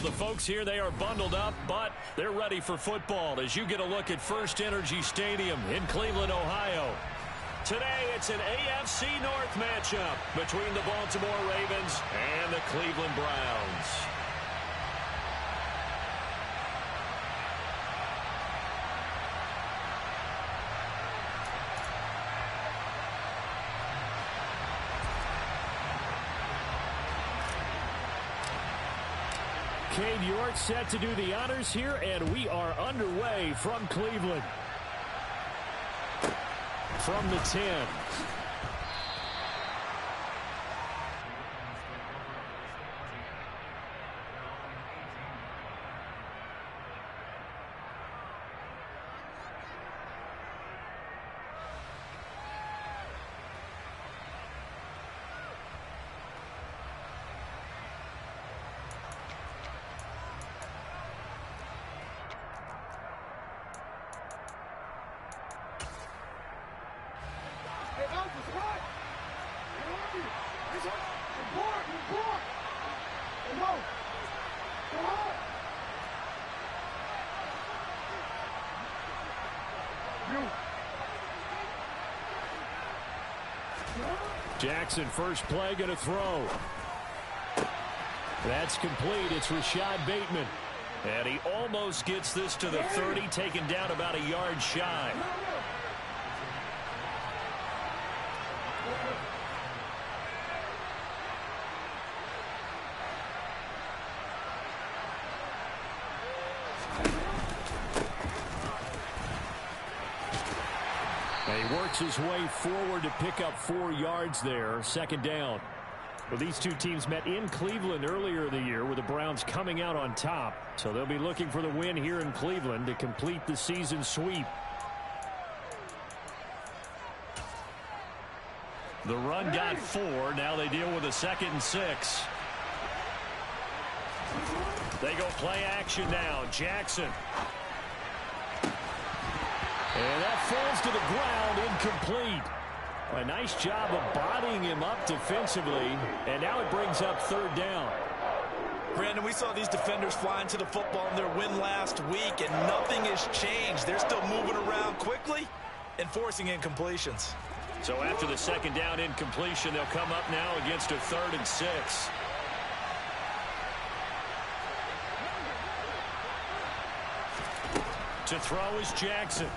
The folks here, they are bundled up, but they're ready for football as you get a look at First Energy Stadium in Cleveland, Ohio. Today, it's an AFC North matchup between the Baltimore Ravens and the Cleveland Browns. Cade York set to do the honors here, and we are underway from Cleveland. From the 10. Jackson, first play, going to throw. That's complete. It's Rashad Bateman. And he almost gets this to the 30, taken down about a yard shy. He works his way forward to pick up 4 yards there, second down. Well, these two teams met in Cleveland earlier in the year with the Browns coming out on top. So they'll be looking for the win here in Cleveland to complete the season sweep. The run got 4. Now they deal with a 2nd and 6. They go play action now. Jackson. And that falls to the ground, incomplete. A nice job of bodying him up defensively, and now it brings up 3rd down. Brandon, we saw these defenders flying to the football in their win last week, and nothing has changed. They're still moving around quickly and forcing incompletions. So after the 2nd down incompletion, they'll come up now against a 3rd and 6. To throw is Jackson.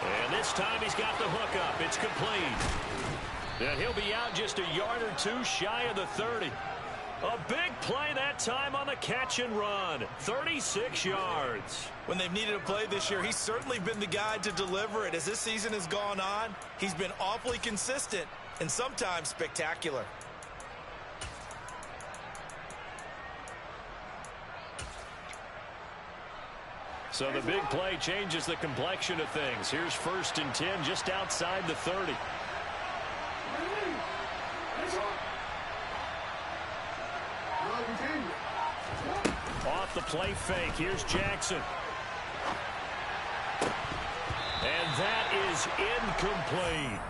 And this time he's got the hook up. It's complete. And he'll be out just a yard or 2 shy of the 30. A big play that time on the catch and run. 36 yards. When they've needed a play this year, he's certainly been the guy to deliver it. As this season has gone on, he's been awfully consistent and sometimes spectacular. So the big play changes the complexion of things. Here's 1st and 10 just outside the 30. Off the play fake. Here's Jackson. And that is incomplete.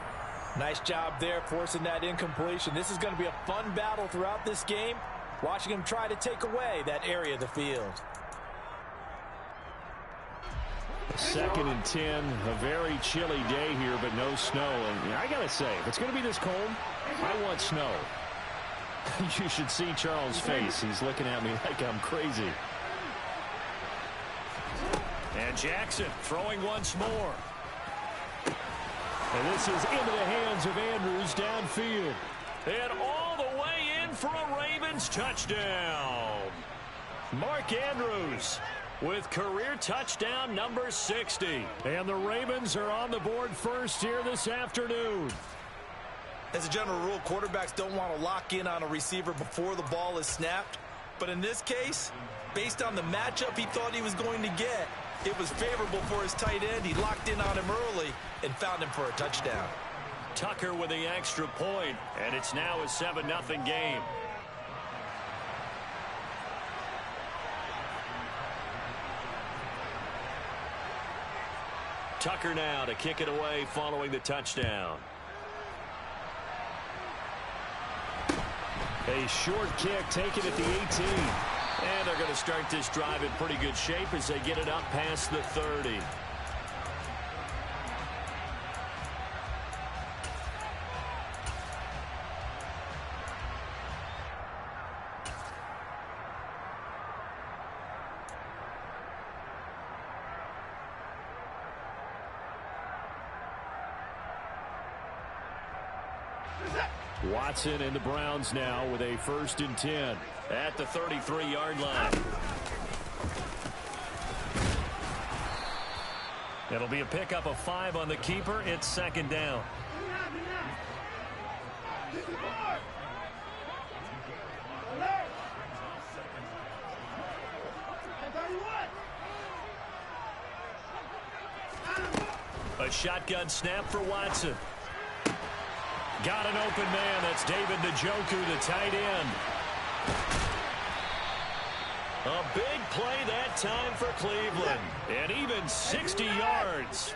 Nice job there forcing that incompletion. This is going to be a fun battle throughout this game. Watching him try to take away that area of the field. 2nd and 10, a very chilly day here, but no snow. And I got to say, if it's going to be this cold, I want snow. You should see Charles' face. He's looking at me like I'm crazy. And Jackson throwing once more. And this is into the hands of Andrews downfield. And all the way in for a Ravens touchdown. Mark Andrews with career touchdown number 60. And the Ravens are on the board first here this afternoon. As a general rule, quarterbacks don't want to lock in on a receiver before the ball is snapped. But in this case, based on the matchup he thought he was going to get, it was favorable for his tight end. He locked in on him early and found him for a touchdown. Tucker with the extra point, and it's now a 7-0 game. Tucker now to kick it away following the touchdown. A short kick taken at the 18. And they're going to start this drive in pretty good shape as they get it up past the 30. Watson and the Browns now with a 1st and 10. At the 33-yard line. It'll be a pickup of 5 on the keeper. It's 2nd down. A shotgun snap for Watson. Got an open man. That's David Njoku, the tight end. A big play that time for Cleveland. And even 60 yards.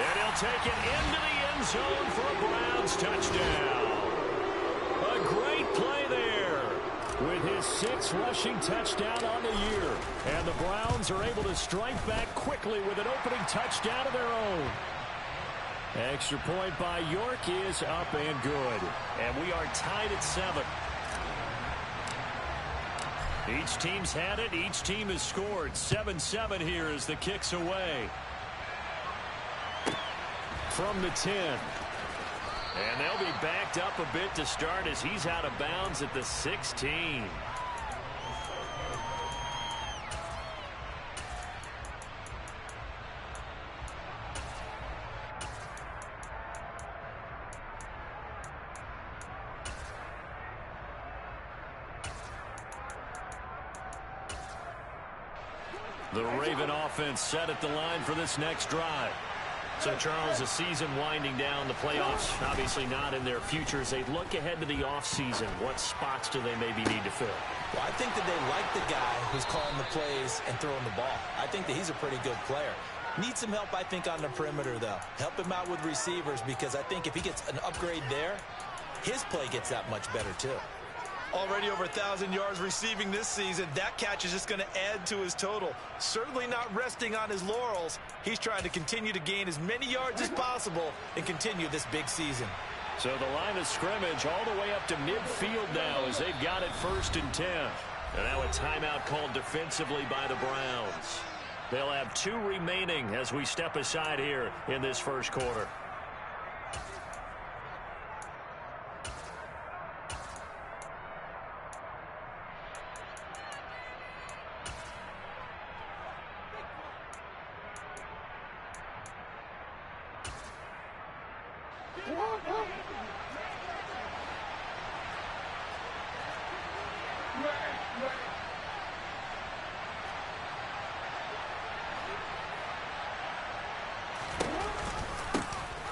And he'll take it into the end zone for a Browns touchdown. A great play there. With his 6th rushing touchdown on the year. And the Browns are able to strike back quickly with an opening touchdown of their own. Extra point by York is up and good. And we are tied at 7. Each team's had it. Each team has scored. 7-7 here as the kick's away. From the 10. And they'll be backed up a bit to start as he's out of bounds at the 16. The Raven offense set at the line for this next drive. So, Charles, the season winding down, the playoffs obviously not in their future. As they look ahead to the offseason, what spots do they maybe need to fill? Well, I think that they like the guy who's calling the plays and throwing the ball. I think that he's a pretty good player. Needs some help, I think, on the perimeter, though. Help him out with receivers because I think if he gets an upgrade there, his play gets that much better, too. Already over 1,000 yards receiving this season. That catch is just going to add to his total. Certainly not resting on his laurels. He's trying to continue to gain as many yards as possible and continue this big season. So the line of scrimmage all the way up to midfield now as they've got it 1st and 10. And now a timeout called defensively by the Browns. They'll have 2 remaining as we step aside here in this first quarter.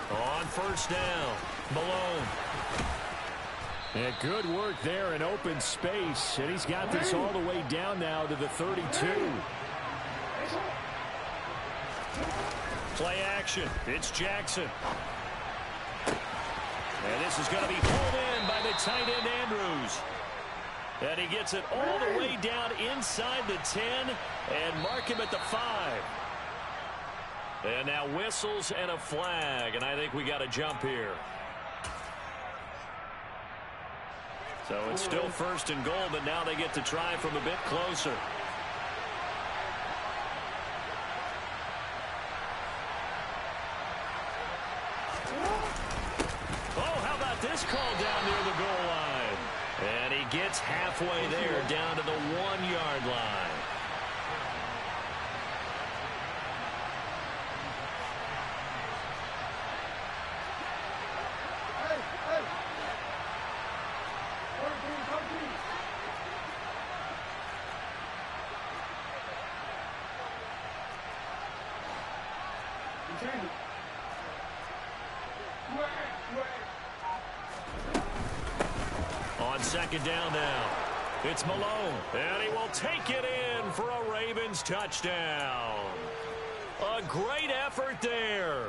On 1st down, Malone. And good work there in open space. And he's got this all the way down now to the 32. Play action. It's Jackson. And this is going to be pulled in by the tight end Andrews. And he gets it all the way down inside the 10 and mark him at the 5. And now whistles and a flag, and I think we got a jump here. So it's still 1st and goal, but now they get to try from a bit closer. Oh, how about this call down near the goal line? And he gets halfway there, down to the 1-yard line. On second down now, it's Malone, and he will take it in for a Ravens touchdown. A great effort there.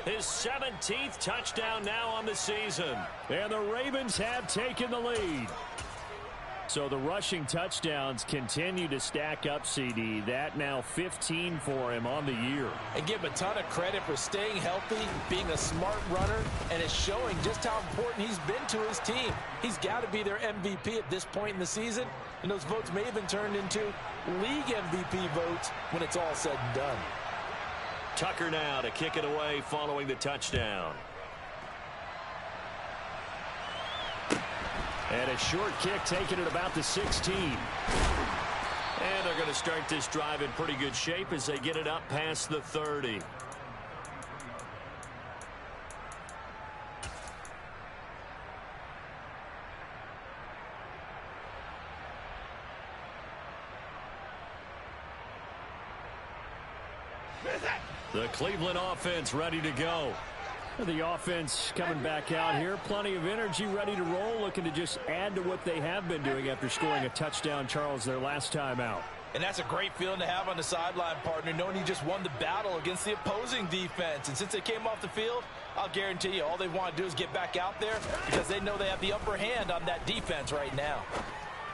His 17th touchdown now on the season. And the Ravens have taken the lead. So the rushing touchdowns continue to stack up, CD. That now 15 for him on the year. And give him a ton of credit for staying healthy, being a smart runner, and it's showing just how important he's been to his team. He's got to be their MVP at this point in the season, and those votes may even turn into league MVP votes when it's all said and done. Tucker now to kick it away following the touchdown. And a short kick taken at about the 16. And they're going to start this drive in pretty good shape as they get it up past the 30. The Cleveland offense ready to go. The offense coming back out here. Plenty of energy, ready to roll, looking to just add to what they have been doing after scoring a touchdown, Charles, their last time out. And that's a great feeling to have on the sideline, partner, knowing you just won the battle against the opposing defense. And since they came off the field, I'll guarantee you all they want to do is get back out there because they know they have the upper hand on that defense right now.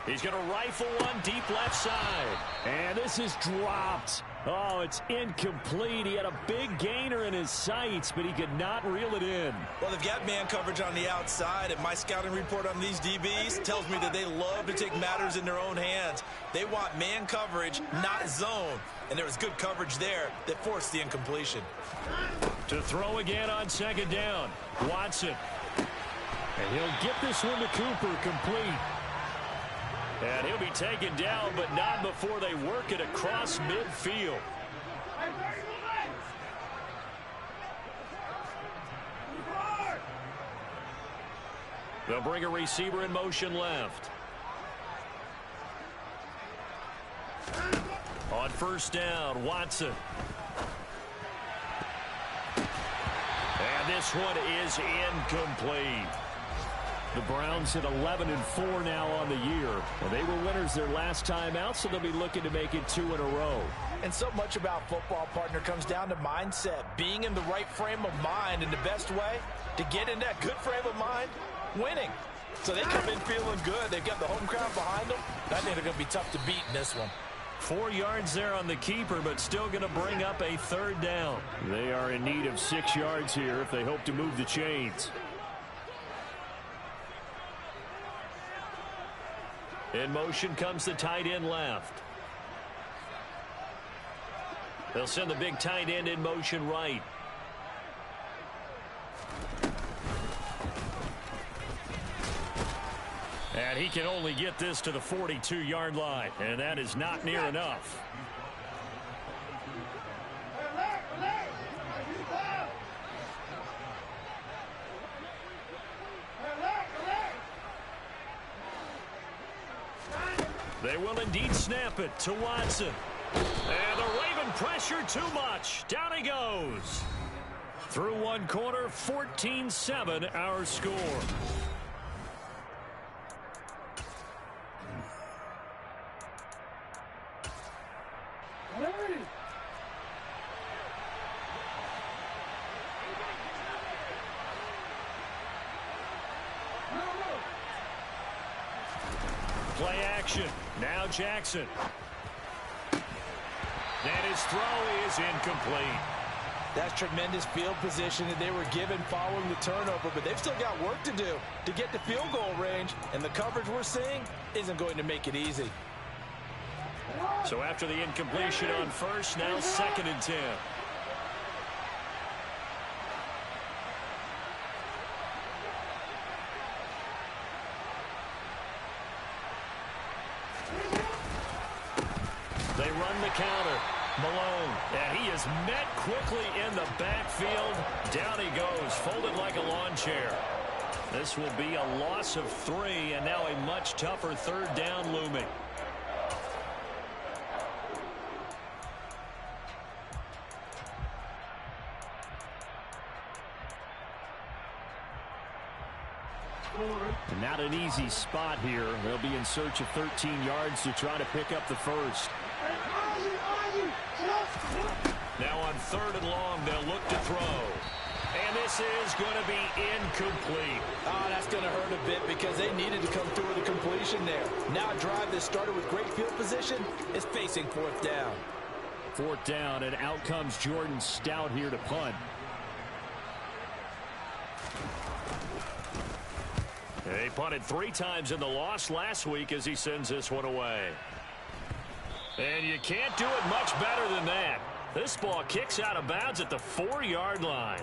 He's going to rifle one deep left side. And this is dropped. Oh, it's incomplete. He had a big gainer in his sights, but he could not reel it in. Well, they've got man coverage on the outside, and my scouting report on these DBs tells me that they love to take matters in their own hands. They want man coverage, not zone. And there was good coverage there that forced the incompletion. To throw again on second down, Watson. And he'll get this one to Cooper, complete. And he'll be taken down, but not before they work it across midfield. They'll bring a receiver in motion left. On first down, Watson. And this one is incomplete. The Browns hit 11-4 now on the year. Well, they were winners their last time out, so they'll be looking to make it 2 in a row. And so much about football, partner, comes down to mindset, being in the right frame of mind. And the best way to get in that good frame of mind, winning. So they come in feeling good. They've got the home crowd behind them. I think they're going to be tough to beat in this one. 4 yards there on the keeper, but still going to bring up a third down. They are in need of 6 yards here if they hope to move the chains. In motion comes the tight end left. They'll send the big tight end in motion right. And he can only get this to the 42-yard line, and that is not near enough. They will indeed snap it to Watson. And the Raven pressure too much. Down he goes. Through one quarter, 14-7 our score. Play action. Now Jackson. And his throw is incomplete. That's tremendous field position that they were given following the turnover, but they've still got work to do to get to field goal range, and the coverage we're seeing isn't going to make it easy. So after the incompletion on first, now 2nd and 10. They run the counter. Malone, and he is met quickly in the backfield. Down he goes, folded like a lawn chair. This will be a loss of 3, and now a much tougher third down looming. And not an easy spot here. They'll be in search of 13 yards to try to pick up the first. Now on 3rd and long, they'll look to throw. And this is going to be incomplete. Oh, that's going to hurt a bit because they needed to come through with a completion there. Now a drive that started with great field position is facing 4th down. 4th down, and out comes Jordan Stout here to punt. They punted 3 times in the loss last week as he sends this one away. And you can't do it much better than that. This ball kicks out of bounds at the 4-yard line.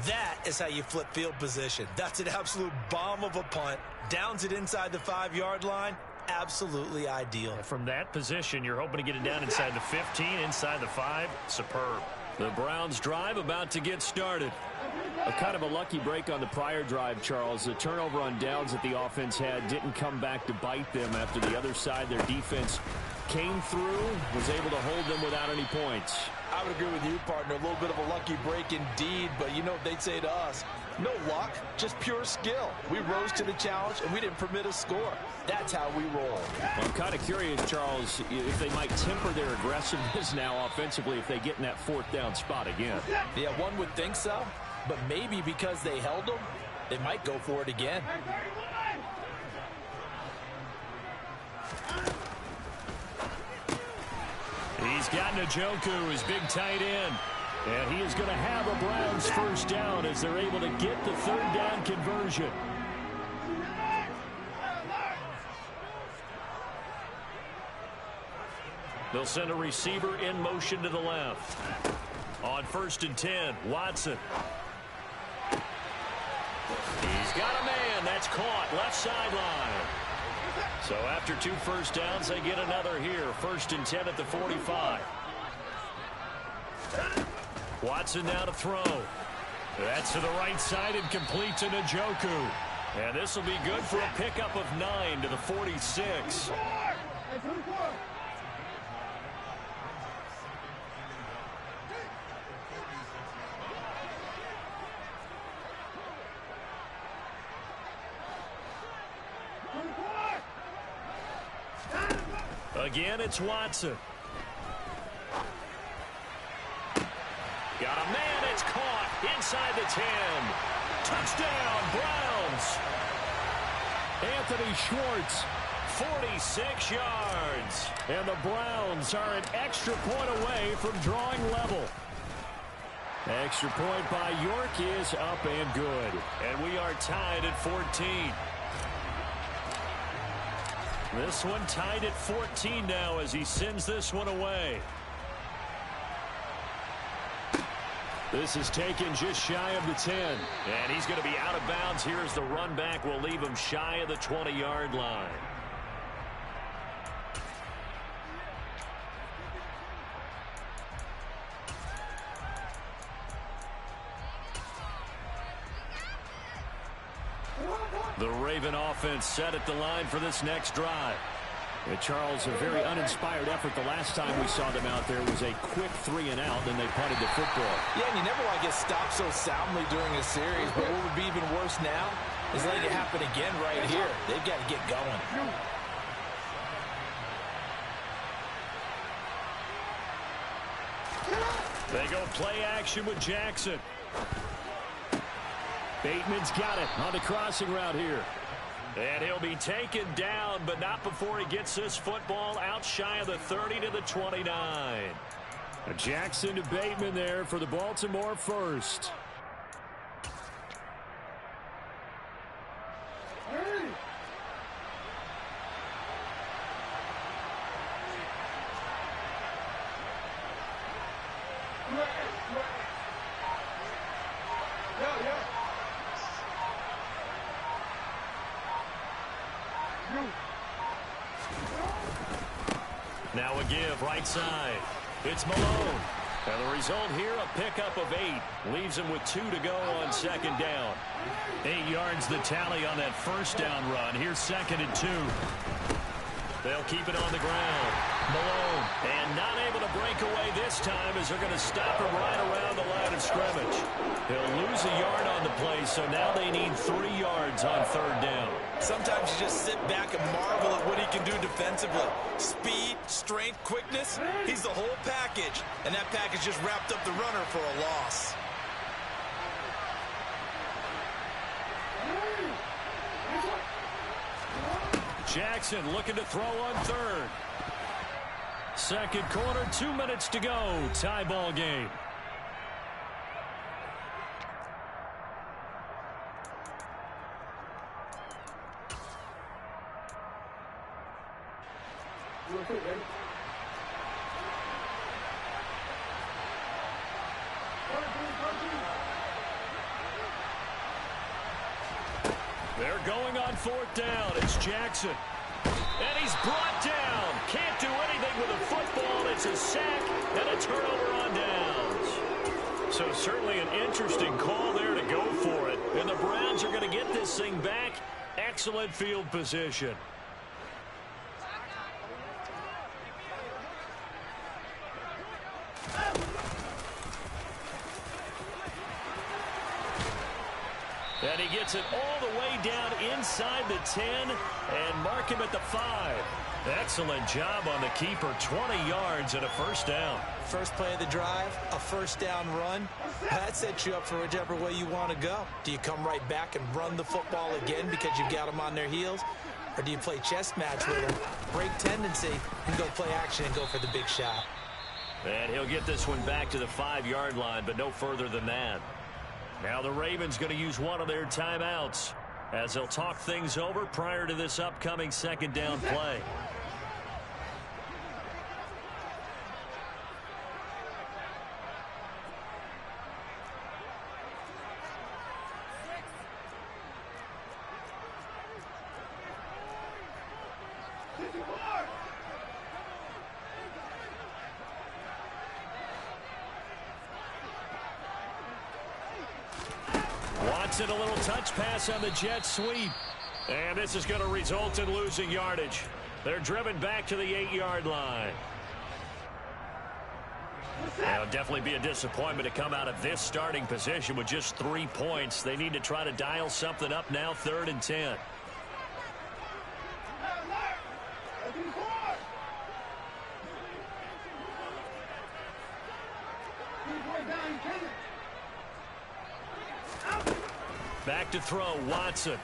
That is how you flip field position. That's an absolute bomb of a punt. Downs it inside the 5-yard line. Absolutely ideal. And from that position, you're hoping to get it down inside the 15, inside the 5. Superb. The Browns drive about to get started. A kind of a lucky break on the prior drive, Charles. The turnover on downs that the offense had didn't come back to bite them after the other side. Their defense came through, was able to hold them without any points. I would agree with you, partner. A little bit of a lucky break indeed, but you know what they'd say to us? No luck, just pure skill. We rose to the challenge, and we didn't permit a score. That's how we roll. Well, I'm kind of curious, Charles, if they might temper their aggressiveness now offensively if they get in that 4th down spot again. Yeah, one would think so, but maybe because they held them, they might go for it again. He's got Njoku, his big tight end. And he is going to have a Browns 1st down as they're able to get the 3rd down conversion. They'll send a receiver in motion to the left. On 1st and 10, Watson. He's got a man. That's caught. Left sideline. So after 2 first downs, they get another here. 1st and 10 at the 45. Watson now to throw. That's to the right side and complete to Njoku. And this will be good for a pickup of 9 to the 46. Again, it's Watson. Got a man, it's caught inside the 10. Touchdown, Browns. Anthony Schwartz, 46 yards. and the Browns are an extra point away from drawing level. Extra point by York is up and good. And we are tied at 14. This one tied at 14 now as he sends this one away. This is taken just shy of the 10. And he's going to be out of bounds here as the run back will leave him shy of the 20-yard line. The Raven offense set at the line for this next drive. And Charles, a very uninspired effort. The last time we saw them out there was a quick 3 and out, then they punted the football. Yeah, and you never want to get stopped so soundly during a series, but what would be even worse now is letting it happen again right here. They've got to get going. They go play action with Jackson. Bateman's got it on the crossing route here. And he'll be taken down, but not before he gets this football out shy of the 30 to the 29. Jackson to Bateman there for the Baltimore first. Now a give right side. It's Malone. And the result here, a pickup of 8. Leaves him with 2 to go on second down. 8 yards the tally on that first down run. Here's 2nd and 2. They'll keep it on the ground. Malone, and not able to break away this time as they're going to stop him right around the line of scrimmage. He'll lose a yard on the play, so now they need 3 yards on 3rd down. Sometimes you just sit back and marvel at what he can do defensively. Speed, strength, quickness, he's the whole package. And that package just wrapped up the runner for a loss. Jackson looking to throw on 3rd. 2nd quarter, 2 minutes to go. Tie ball game. They're going on 4th down. It's Jackson. And he's brought down. Can't do anything with a football. It's a sack and a turnover on downs. So certainly an interesting call there to go for it. And the Browns are going to get this thing back. Excellent field position. And he gets it all the way down inside the 10 and mark him at the 5. Excellent job on the keeper. 20 yards and a 1st down. First play of the drive, a 1st down run. That sets you up for whichever way you want to go. Do you come right back and run the football again because you've got them on their heels? Or do you play chess match with them, break tendency, and go play action and go for the big shot? And he'll get this one back to the 5-yard line, but no further than that. Now the Ravens going to use one of their timeouts as they'll talk things over prior to this upcoming 2nd down play. Watson, a little touch pass on the jet sweep. And this is going to result in losing yardage. They're driven back to the 8-yard line. It'll definitely be a disappointment to come out of this starting position with just 3 points. They need to try to dial something up now, 3rd and 10. Back to throw, Watson.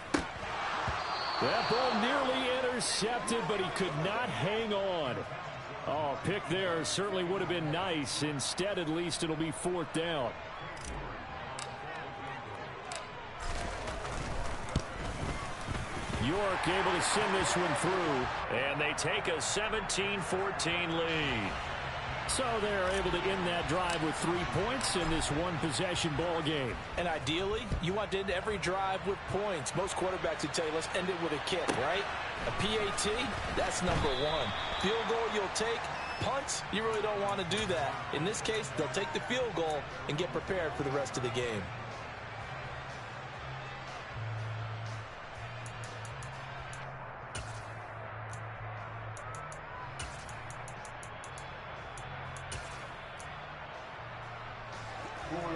That ball nearly intercepted, but he could not hang on. Oh, pick there certainly would have been nice. Instead, at least, it'll be 4th down. York able to send this one through. And they take a 17-14 lead. So they're able to end that drive with 3 points in this one-possession ball game. And ideally, you want to end every drive with points. Most quarterbacks would tell you, let's end it with a kick, right? A PAT, that's number 1. Field goal you'll take. Punts, you really don't want to do that. In this case, they'll take the field goal and get prepared for the rest of the game.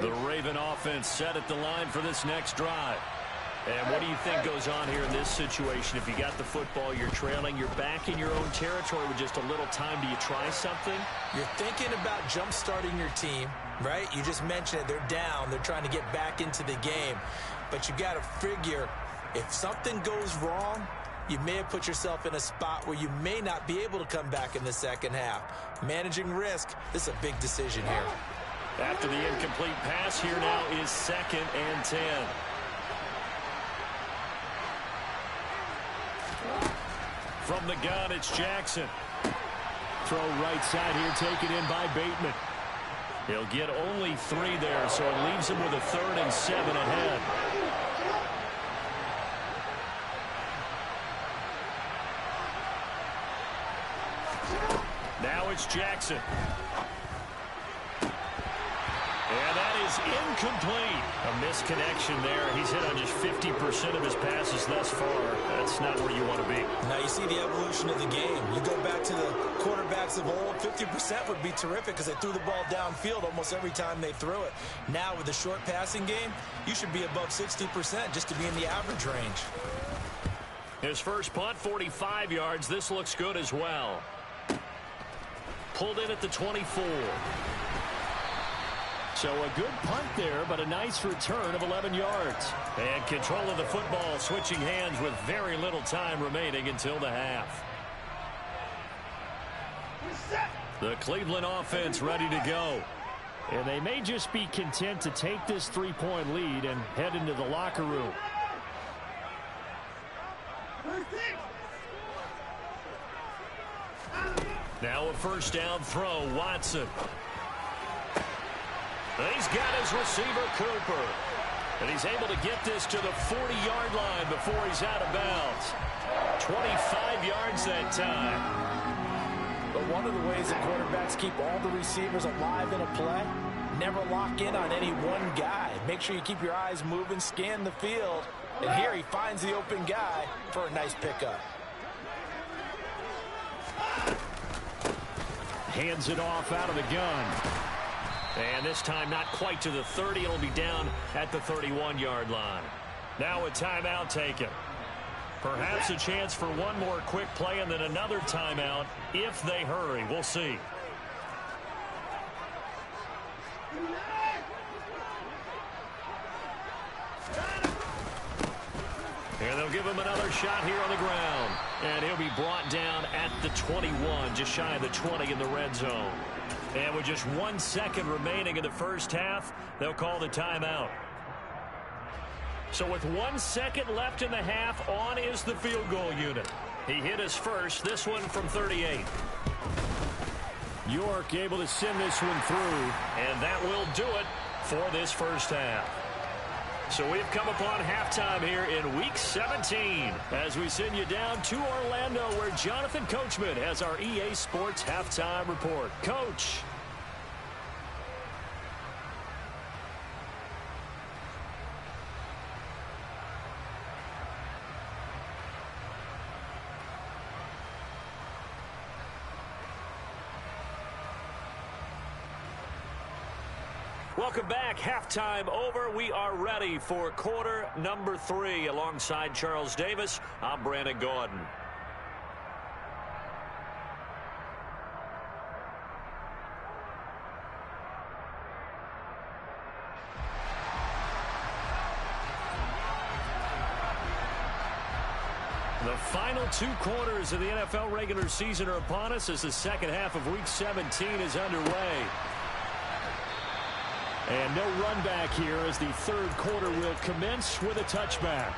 The Raven offense set at the line for this next drive. And what do you think goes on here in this situation? If you got the football, you're trailing, you're back in your own territory with just a little time. Do you try something? You're thinking about jump-starting your team, right? You just mentioned it. They're down. They're trying to get back into the game. But you got to figure, if something goes wrong, you may have put yourself in a spot where you may not be able to come back in the second half. Managing risk, this is a big decision here. After the incomplete pass, here now is 2nd and 10. From the gun, it's Jackson. Throw right side here, taken in by Bateman. He'll get only 3 there, so it leaves him with a 3rd and 7 ahead. Now it's Jackson. And that is incomplete. A misconnection there. He's hit on just 50% of his passes thus far. That's not where you want to be. Now you see the evolution of the game. You go back to the quarterbacks of old, 50% would be terrific because they threw the ball downfield almost every time they threw it. Now with the short passing game, you should be above 60% just to be in the average range. His first punt, 45 yards. This looks good as well. Pulled in at the 24. So a good punt there, but a nice return of 11 yards. And control of the football, switching hands with very little time remaining until the half. The Cleveland offense ready to go. And they may just be content to take this 3-point lead and head into the locker room. Now a first down throw, Watson. He's got his receiver, Cooper. And he's able to get this to the 40-yard line before he's out of bounds. 25 yards that time. But one of the ways that quarterbacks keep all the receivers alive in a play, never lock in on any one guy. Make sure you keep your eyes moving, scan the field. And here he finds the open guy for a nice pickup. Hands it off out of the gun. And this time not quite to the 30. It'll be down at the 31-yard line. Now a timeout taken. Perhaps a chance for one more quick play and then another timeout if they hurry. We'll see. And they'll give him another shot here on the ground. And he'll be brought down at the 21, just shy of the 20 in the red zone. And with just 1 second remaining in the first half, they'll call the timeout. So with 1 second left in the half, on is the field goal unit. He hit his first, this one from 38. York able to send this one through. And that will do it for this first half. So we've come upon halftime here in Week 17 as we send you down to Orlando where Jonathan Coachman has our EA Sports Halftime Report. Coach. Welcome back. Halftime over. We are ready for quarter number 3. Alongside Charles Davis, I'm Brandon Gordon. The final 2 quarters of the NFL regular season are upon us as the second half of Week 17 is underway. And no run back here as the third quarter will commence with a touchback.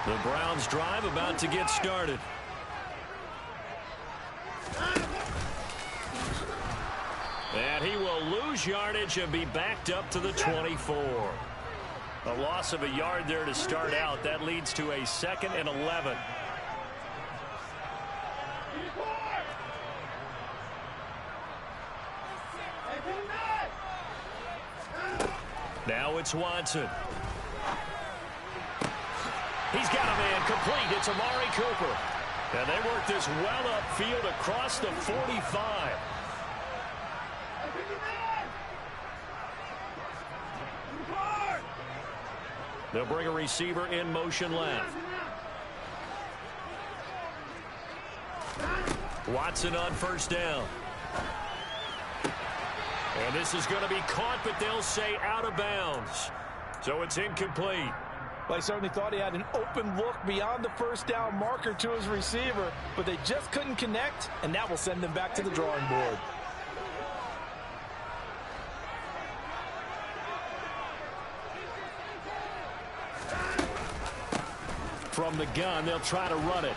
The Browns drive about to get started. And he will lose yardage and be backed up to the 24. A loss of a yard there to start out. That leads to a 2nd and 11. Now it's Watson. He's got a man complete. It's Amari Cooper. And they work this well upfield across the 45. They'll bring a receiver in motion left. Watson on first down. And this is going to be caught, but they'll say out of bounds. So it's incomplete. Well, he certainly thought he had an open look beyond the first down marker to his receiver, but they just couldn't connect, and that will send them back to the drawing board. From the gun, they'll try to run it.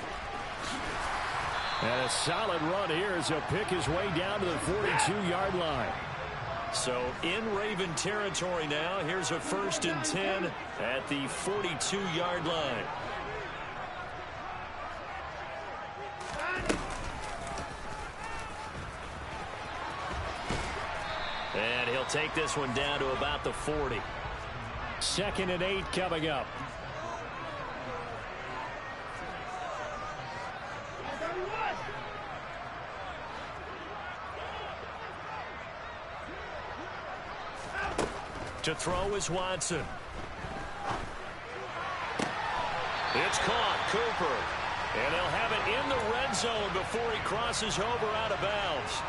And a solid run here as he'll pick his way down to the 42-yard line. So in Raven territory now. Here's a 1st and 10 at the 42-yard line. And he'll take this one down to about the 40. 2nd and 8 coming up. To throw is Watson. It's caught. Cooper. And they'll have it in the red zone before he crosses over out of bounds.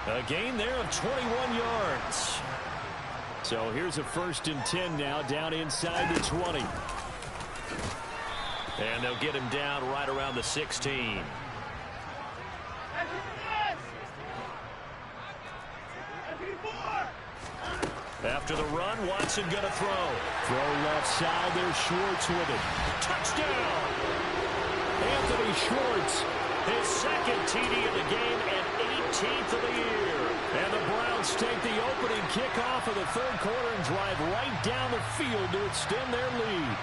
A gain there of 21 yards. So here's a 1st and 10 now, down inside the 20. And they'll get him down right around the 16. After the run, Watson going to throw. Throw left side. There's Schwartz with it. Touchdown! Anthony Schwartz. His 2nd TD of the game and 18th of the year. And the Browns take the opening kickoff of the 3rd quarter and drive right down the field to extend their lead.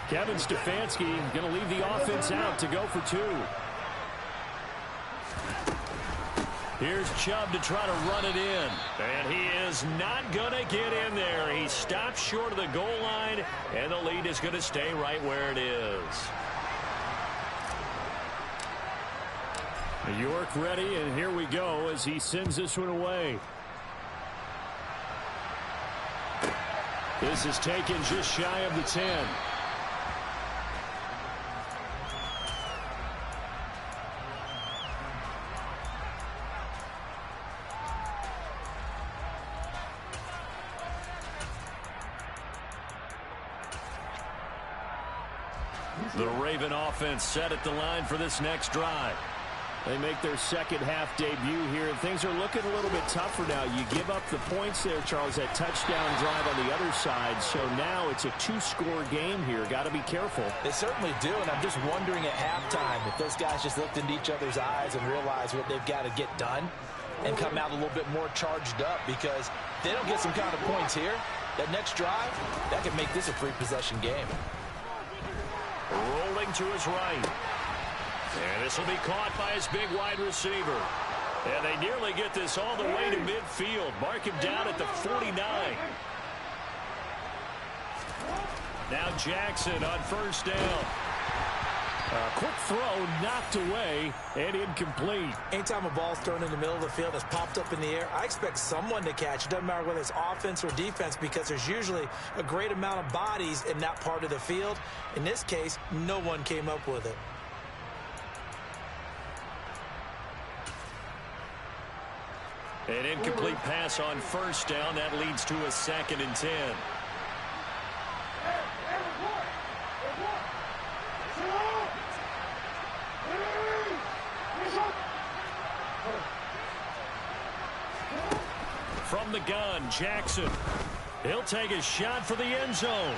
Kevin Stefanski going to leave the offense out to go for 2. Here's Chubb to try to run it in. And he is not going to get in there. He stops short of the goal line, and the lead is going to stay right where it is. York ready, and here we go as he sends this one away. This is taken just shy of the 10. The Raven offense set at the line for this next drive. They make their 2nd half debut here, and things are looking a little bit tougher now. You give up the points there, Charles, that touchdown drive on the other side. So now it's a 2-score game here. Got to be careful. They certainly do, and I'm just wondering at halftime if those guys just looked into each other's eyes and realized what they've got to get done and come out a little bit more charged up, because if they don't get some kind of points here, that next drive, that could make this a 3-possession game. Rolling to his right. And this will be caught by his big wide receiver. And they nearly get this all the way to midfield. Mark him down at the 49. Now Jackson on 1st down. A quick throw knocked away and incomplete. Anytime a ball's thrown in the middle of the field that's popped up in the air, I expect someone to catch it. Doesn't matter whether it's offense or defense, because there's usually a great amount of bodies in that part of the field. In this case, no one came up with it. An incomplete pass on 1st down. That leads to a 2nd and 10. From the gun, Jackson. He'll take a shot for the end zone.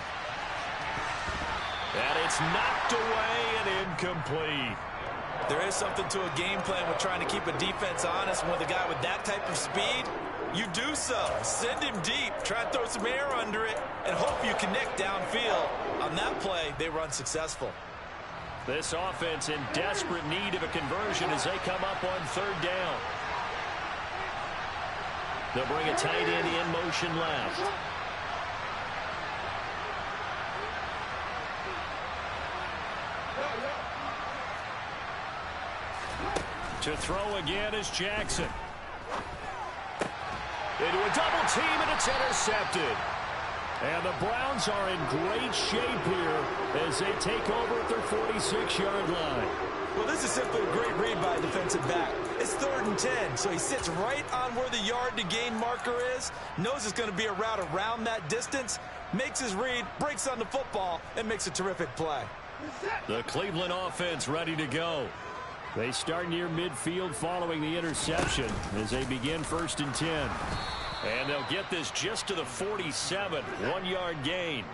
And it's knocked away and incomplete. There is something to a game plan with trying to keep a defense honest. With a guy with that type of speed, you do so. Send him deep, try to throw some air under it, and hope you connect downfield. On that play, they were unsuccessful. This offense in desperate need of a conversion as they come up on 3rd down. They'll bring a tight end in motion left. To throw again is Jackson. Into a double team, and it's intercepted. And the Browns are in great shape here as they take over at their 46-yard line. Well, this is simply a great read by a defensive back. It's 3rd and 10, so he sits right on where the yard-to-gain marker is, knows it's going to be a route around that distance, makes his read, breaks on the football, and makes a terrific play. The Cleveland offense ready to go. They start near midfield following the interception as they begin 1st and 10. And they'll get this just to the 47. 1-yard gain.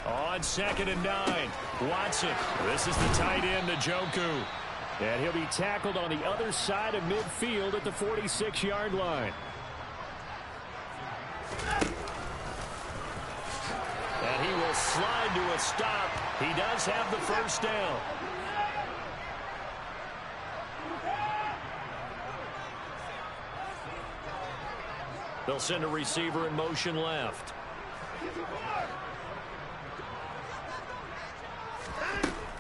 On 2nd and 9. Watson. This is the tight end, Njoku. And he'll be tackled on the other side of midfield at the 46-yard line. And he will slide to a stop. He does have the first down. They'll send a receiver in motion left.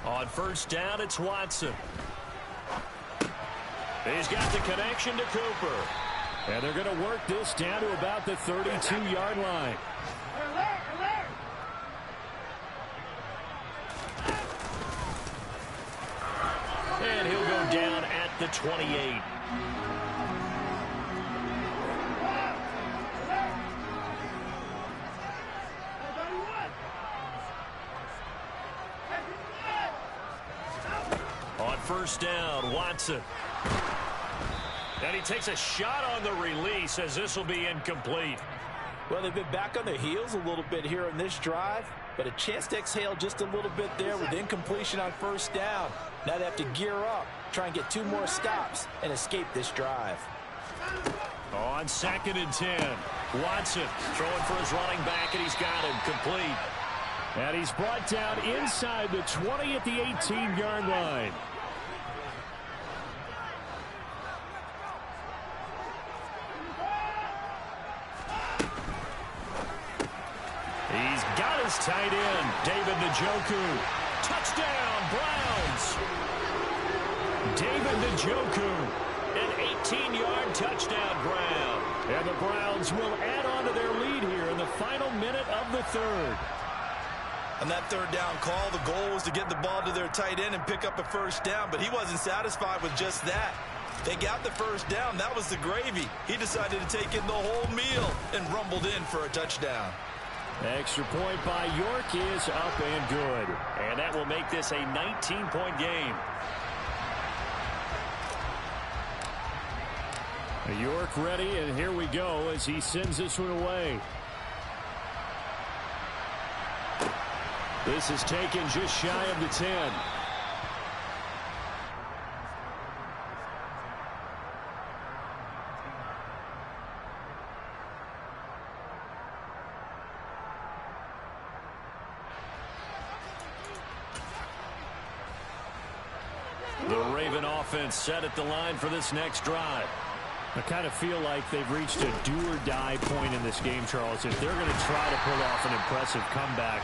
On 1st down, it's Watson. He's got the connection to Cooper. And they're going to work this down to about the 32-yard line. And he'll go down at the 28. On 1st down, Watson. And he takes a shot on the release as this will be incomplete. Well, they've been back on their heels a little bit here in this drive, but a chance to exhale just a little bit there with incompletion on 1st down. Now they have to gear up, try and get 2 more stops, and escape this drive. On 2nd and 10, Watson throwing for his running back, and he's got him complete. And he's brought down inside the 20 at the 18-yard line. He's got his tight end, David Njoku. Touchdown, Browns. David Njoku, an 18-yard touchdown Brown. And the Browns will add on to their lead here in the final minute of the 3rd. On that 3rd down call, the goal was to get the ball to their tight end and pick up a 1st down, but he wasn't satisfied with just that. They got the 1st down. That was the gravy. He decided to take in the whole meal and rumbled in for a touchdown. Extra point by York is up and good. And that will make this a 19-point game. York ready, and here we go as he sends this one away. This is taken just shy of the 10. The Raven offense set at the line for this next drive. I kind of feel like they've reached a do-or-die point in this game, Charles. If they're going to try to pull off an impressive comeback,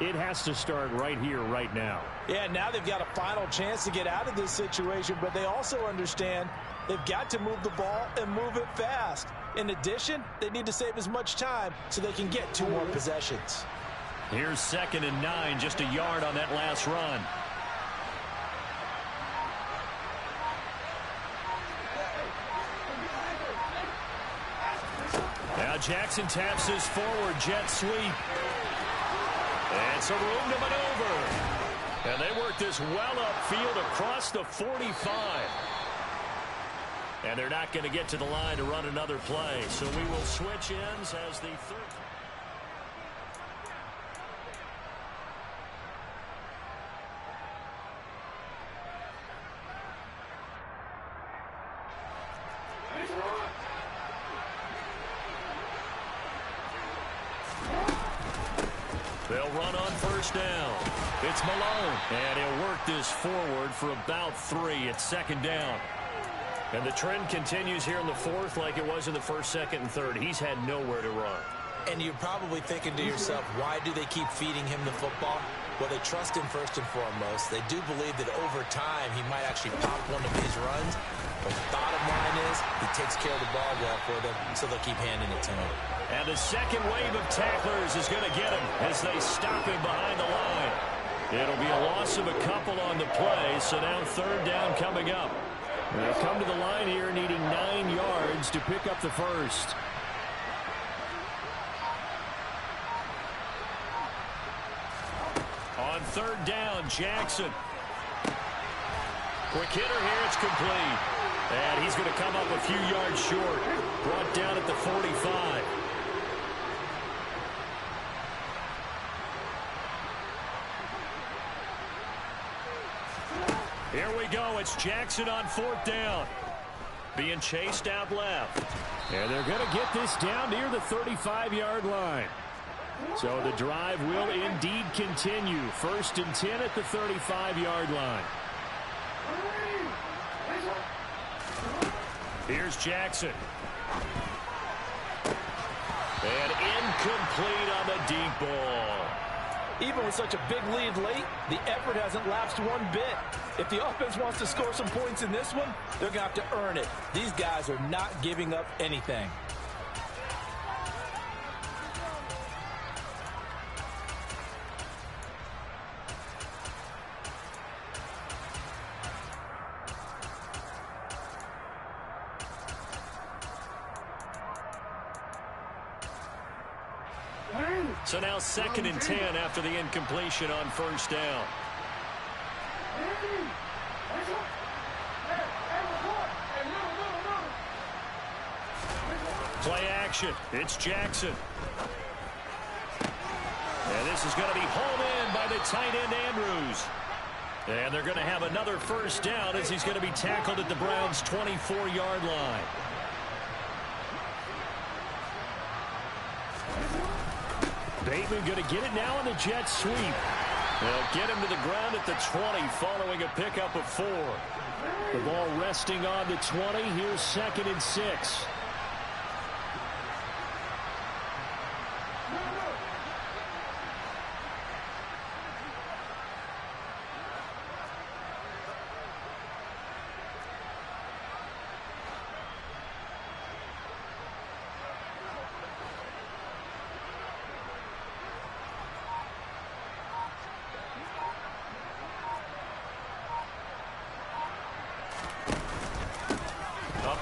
it has to start right here, right now. Yeah, now they've got a final chance to get out of this situation, but they also understand they've got to move the ball and move it fast. In addition, they need to save as much time so they can get 2 more possessions. Here's 2nd and 9, just a yard on that last run. Now Jackson taps his forward jet sweep. And some room to maneuver. And they work this well upfield across the 45. And they're not going to get to the line to run another play. So we will switch ends as the 3rd. They'll run on 1st down. It's Malone. And he'll work this forward for about 3 at 2nd down. And the trend continues here in the 4th like it was in the 1st, 2nd, and 3rd. He's had nowhere to run. And you're probably thinking to yourself, why do they keep feeding him the football? Well, they trust him first and foremost. They do believe that over time he might actually pop one of these runs. But the bottom line is he takes care of the ball well for them, so they'll keep handing it to him. And the second wave of tacklers is going to get him as they stop him behind the line. It'll be a loss of a couple on the play, so now 3rd down coming up. They'll come to the line here needing 9 yards to pick up the first. On third down, Jackson. Quick hitter here, it's complete. And he's going to come up a few yards short. Brought down at the 45. Here we go. It's Jackson on fourth down. Being chased out left. And they're going to get this down near the 35-yard line. So the drive will indeed continue. First and 10 at the 35-yard line. Here's Jackson. And incomplete on the deep ball. Even with such a big lead late, the effort hasn't lapsed one bit. If the offense wants to score some points in this one, they're going to have to earn it. These guys are not giving up anything. So now second and 10 after the incompletion on first down. Play action. It's Jackson. And this is going to be hauled in by the tight end Andrews. And they're going to have another first down as he's going to be tackled at the Browns' 24-yard line. Bateman going to get it now on the jet sweep. They'll get him to the ground at the 20 following a pickup of 4. The ball resting on the 20. Here's second and 6.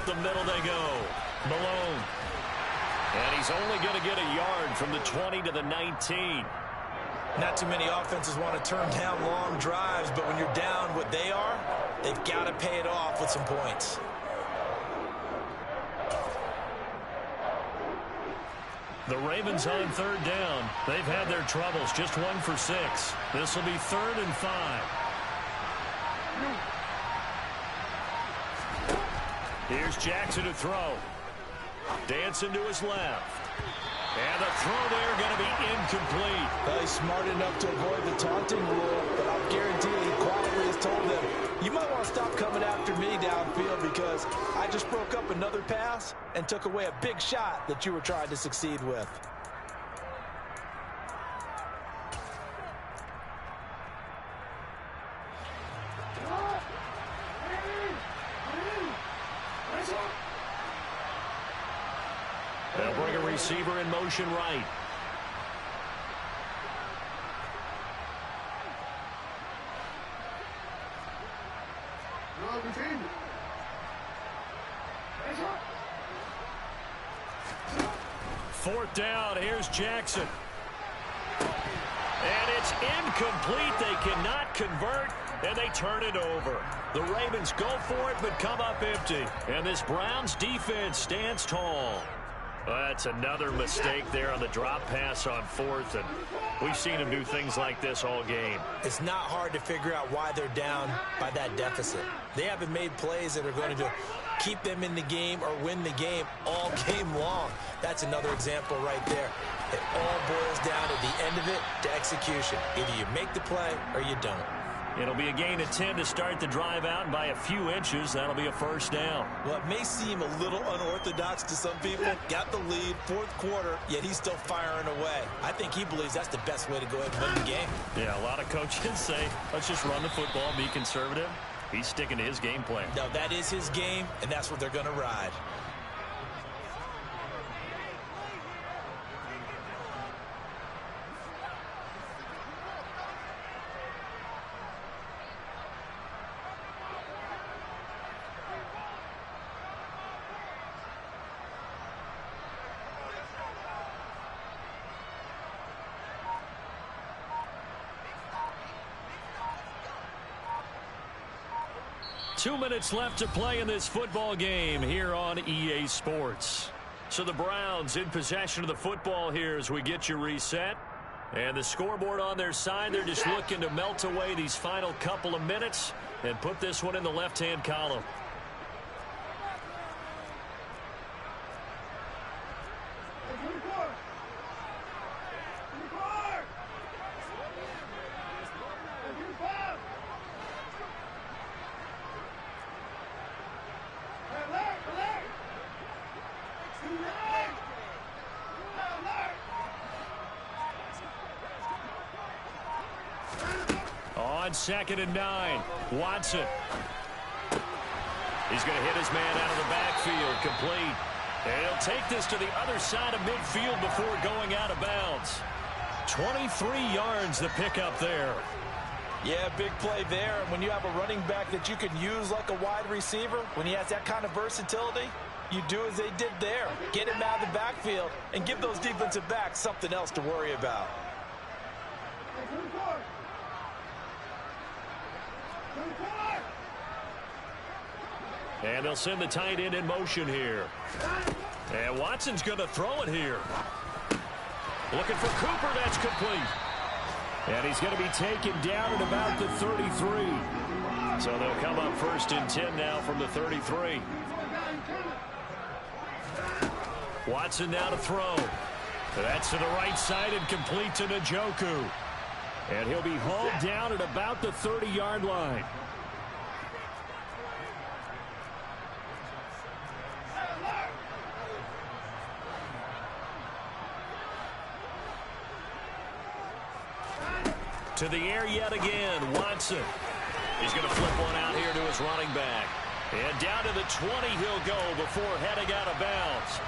The middle they go. Malone. And he's only going to get a yard from the 20 to the 19. Not too many offenses want to turn down long drives, but when you're down what they are, they've got to pay it off with some points. The Ravens on third down. They've had their troubles. Just 1 for 6. This will be 3rd and 5. Here's Jackson to throw. Dancing to his left. And the throw there going to be incomplete. He's smart enough to avoid the taunting rule, but I'll guarantee he quietly has told them, you might want to stop coming after me downfield because I just broke up another pass and took away a big shot that you were trying to succeed with. They'll bring a receiver in motion right. Fourth down. Here's Jackson. And it's incomplete. They cannot convert, and they turn it over. The Ravens go for it, but come up empty. And this Browns defense stands tall. That's another mistake there on the drop pass on 4th, and we've seen him do things like this all game. It's not hard to figure out why they're down by that deficit. They haven't made plays that are going to keep them in the game or win the game all game long. That's another example right there. It all boils down at the end of it to execution. Either you make the play or you don't. It'll be a gain of 10 to start the drive out, and by a few inches, that'll be a first down. Well, it may seem a little unorthodox to some people. Got the lead, 4th quarter, yet he's still firing away. I think he believes that's the best way to go ahead and win the game. Yeah, a lot of coaches say, let's just run the football, be conservative. He's sticking to his game plan. No, that is his game, and that's what they're going to ride. 2 minutes left to play in this football game here on EA Sports. So the Browns in possession of the football here as we get you reset. And the scoreboard on their side, they're just looking to melt away these final couple of minutes and put this one in the left-hand column. On 2nd and 9, Watson. He's going to hit his man out of the backfield, complete. And he'll take this to the other side of midfield before going out of bounds. 23 yards the pickup there. Yeah, big play there. And when you have a running back that you can use like a wide receiver, when he has that kind of versatility, you do as they did there. Get him out of the backfield and give those defensive backs something else to worry about. And they'll send the tight end in motion here. And Watson's going to throw it here. Looking for Cooper. That's complete. And he's going to be taken down at about the 33. So they'll come up 1st and 10 now from the 33. Watson now to throw. That's to the right side and complete to Njoku. And he'll be hauled down at about the 30-yard line. To the air yet again, Watson. He's going to flip one out here to his running back. And down to the 20 he'll go before heading out of bounds.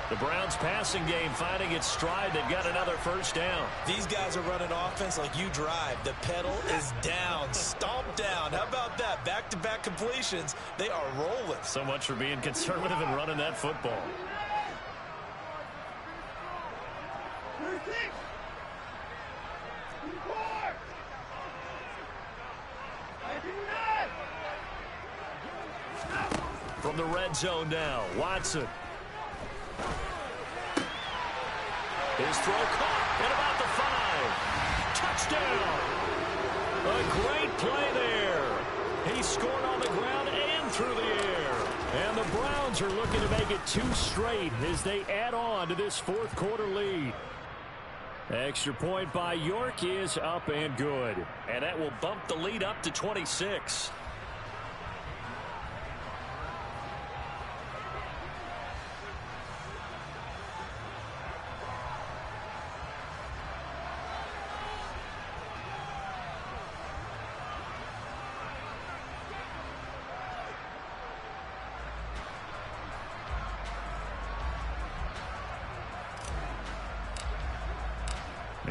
The Browns passing game finding its stride. They've got another 1st down. These guys are running offense like you drive. The pedal is down, stomped down. How about that? Back-to-back completions. They are rolling. So much for being conservative and running that football. From the red zone now, Watson. His throw caught at about the 5. Touchdown. A great play there. He scored on the ground and through the air. And the Browns are looking to make it 2 straight as they add on to this 4th quarter lead. Extra point by York is up and good. And that will bump the lead up to 26.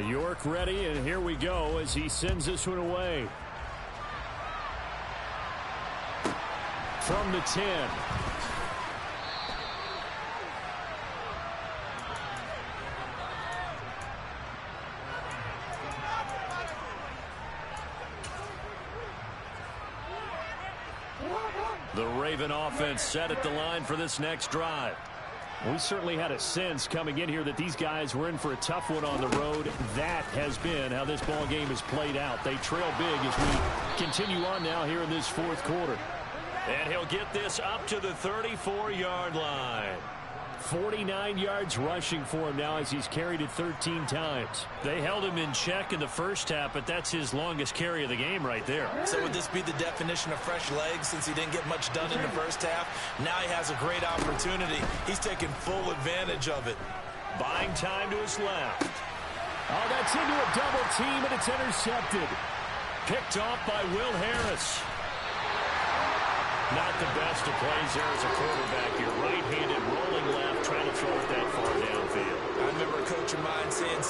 York ready, and here we go as he sends this one away. From the 10. The Raven offense set at the line for this next drive. We certainly had a sense coming in here that these guys were in for a tough one on the road. That has been how this ball game has played out. They trail big as we continue on now here in this 4th quarter. And he'll get this up to the 34-yard line. 49 yards rushing for him now as he's carried it 13 times. They held him in check in the first half, but that's his longest carry of the game right there. So would this be the definition of fresh legs since he didn't get much done in the first half? Now he has a great opportunity. He's taking full advantage of it. Buying time to his left. Oh, that's into a double team, and it's intercepted. Picked off by Will Harris. Not the best of plays there as a quarterback. You're right-handed, rolling left, trying to throw it that far downfield. I remember a coach of mine saying